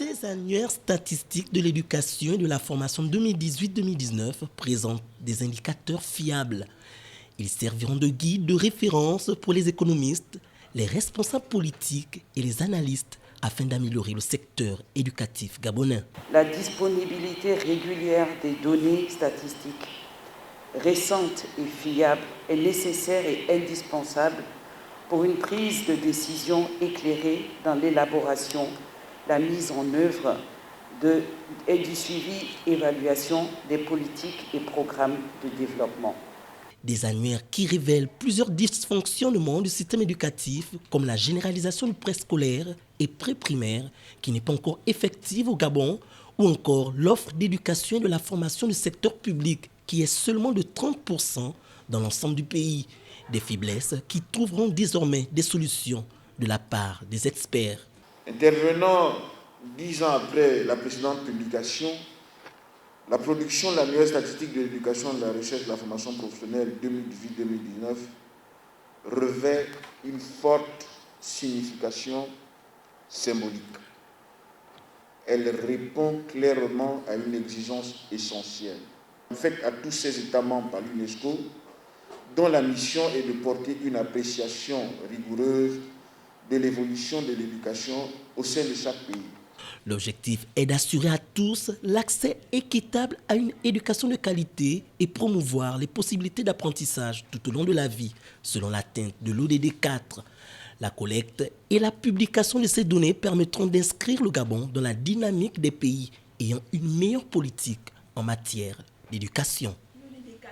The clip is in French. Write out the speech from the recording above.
Ces annuaires statistiques de l'éducation et de la formation 2018-2019 présentent des indicateurs fiables. Ils serviront de guide de référence pour les économistes, les responsables politiques et les analystes afin d'améliorer le secteur éducatif gabonais. La disponibilité régulière des données statistiques récentes et fiables est nécessaire et indispensable pour une prise de décision éclairée dans l'élaboration, la mise en œuvre et du suivi, évaluation des politiques et programmes de développement. Des annuaires qui révèlent plusieurs dysfonctionnements du système éducatif, comme la généralisation du préscolaire et pré-primaire, qui n'est pas encore effective au Gabon, ou encore l'offre d'éducation et de la formation du secteur public, qui est seulement de 30% dans l'ensemble du pays. Des faiblesses qui trouveront désormais des solutions de la part des experts. Intervenant 10 ans après la précédente publication, la production de l'annuaire statistique de l'éducation, de la recherche et de la formation professionnelle 2018-2019 revêt une forte signification symbolique. Elle répond clairement à une exigence essentielle, faite à tous ces États membres par l'UNESCO, dont la mission est de porter une appréciation rigoureuse de l'évolution de l'éducation au sein de chaque pays. L'objectif est d'assurer à tous l'accès équitable à une éducation de qualité et promouvoir les possibilités d'apprentissage tout au long de la vie, selon l'atteinte de l'ODD 4. La collecte et la publication de ces données permettront d'inscrire le Gabon dans la dynamique des pays ayant une meilleure politique en matière d'éducation.